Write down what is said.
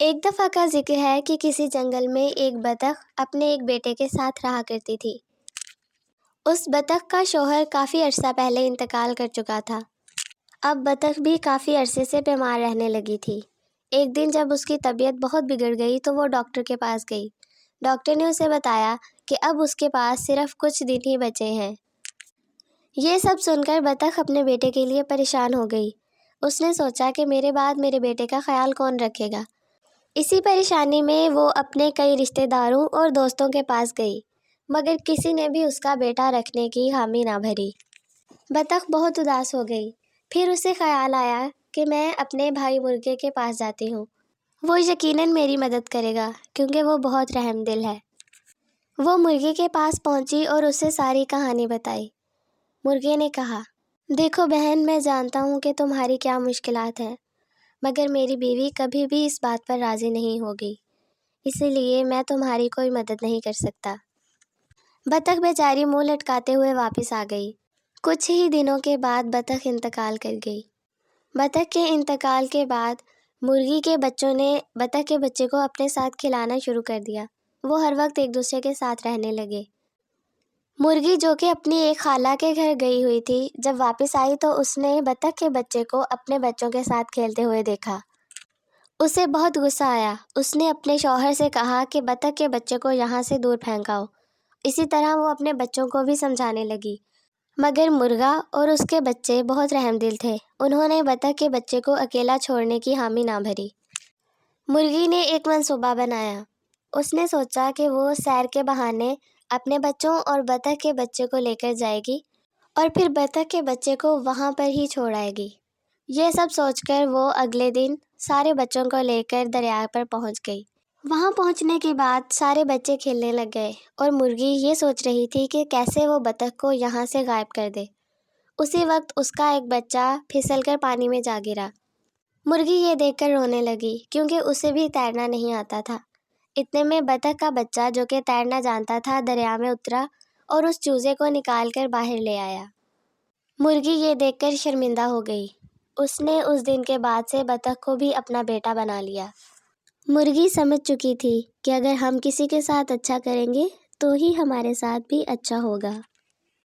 ایک دفعہ کا ذکر ہے کہ کسی جنگل میں ایک بطخ اپنے ایک بیٹے کے ساتھ رہا کرتی تھی۔ اس بطخ کا شوہر کافی عرصہ پہلے انتقال کر چکا تھا۔ اب بطخ بھی کافی عرصے سے بیمار رہنے لگی تھی۔ ایک دن جب اس کی طبیعت بہت بگڑ گئی تو وہ ڈاکٹر کے پاس گئی۔ ڈاکٹر نے اسے بتایا کہ اب اس کے پاس صرف کچھ دن ہی بچے ہیں۔ یہ سب سن کر بطخ اپنے بیٹے کے لیے پریشان ہو گئی۔ اس نے سوچا کہ میرے بعد میرے بیٹے کا خیال کون رکھے گا۔ اسی پریشانی میں وہ اپنے کئی رشتہ داروں اور دوستوں کے پاس گئی، مگر کسی نے بھی اس کا بیٹا رکھنے کی حامی نہ بھری۔ بطخ بہت اداس ہو گئی۔ پھر اسے خیال آیا کہ میں اپنے بھائی مرغے کے پاس جاتی ہوں، وہ یقیناً میری مدد کرے گا کیونکہ وہ بہت رحم دل ہے۔ وہ مرغے کے پاس پہنچی اور اسے ساری کہانی بتائی۔ مرغے نے کہا، دیکھو بہن، میں جانتا ہوں کہ تمہاری کیا مشکلات ہیں، مگر میری بیوی کبھی بھی اس بات پر راضی نہیں ہوگی، اسی لیے میں تمہاری کوئی مدد نہیں کر سکتا۔ بطخ بیچاری منہ لٹکاتے ہوئے واپس آ گئی۔ کچھ ہی دنوں کے بعد بطخ انتقال کر گئی۔ بطخ کے انتقال کے بعد مرغی کے بچوں نے بطخ کے بچے کو اپنے ساتھ کھلانا شروع کر دیا۔ وہ ہر وقت ایک دوسرے کے ساتھ رہنے لگے۔ مرغی جو کہ اپنی ایک خالہ کے گھر گئی ہوئی تھی، جب واپس آئی تو اس نے بطخ کے بچے کو اپنے بچوں کے ساتھ کھیلتے ہوئے دیکھا۔ اسے بہت غصہ آیا۔ اس نے اپنے شوہر سے کہا کہ بطخ کے بچے کو یہاں سے دور پھینکاؤ۔ اسی طرح وہ اپنے بچوں کو بھی سمجھانے لگی، مگر مرغا اور اس کے بچے بہت رحم دل تھے۔ انہوں نے بطخ کے بچے کو اکیلا چھوڑنے کی حامی نہ بھری۔ مرغی نے ایک منصوبہ بنایا۔ اس نے سوچا کہ وہ سیر کے بہانے اپنے بچوں اور بطخ کے بچے کو لے کر جائے گی اور پھر بطخ کے بچے کو وہاں پر ہی چھوڑ آئے گی۔ یہ سب سوچ کر وہ اگلے دن سارے بچوں کو لے کر دریا پر پہنچ گئی۔ وہاں پہنچنے کے بعد سارے بچے کھیلنے لگ گئے اور مرغی یہ سوچ رہی تھی کہ کیسے وہ بطخ کو یہاں سے غائب کر دے۔ اسی وقت اس کا ایک بچہ پھسل کر پانی میں جا گرا۔ مرغی یہ دیکھ کر رونے لگی کیونکہ اسے بھی تیرنا نہیں آتا تھا۔ اتنے میں بطخ کا بچہ جو کہ تیرنا جانتا تھا دریا میں اترا اور اس چوزے کو نکال کر باہر لے آیا۔ مرغی یہ دیکھ کر شرمندہ ہو گئی۔ اس نے اس دن کے بعد سے بطخ کو بھی اپنا بیٹا بنا لیا۔ مرغی سمجھ چکی تھی کہ اگر ہم کسی کے ساتھ اچھا کریں گے تو ہی ہمارے ساتھ بھی اچھا ہوگا۔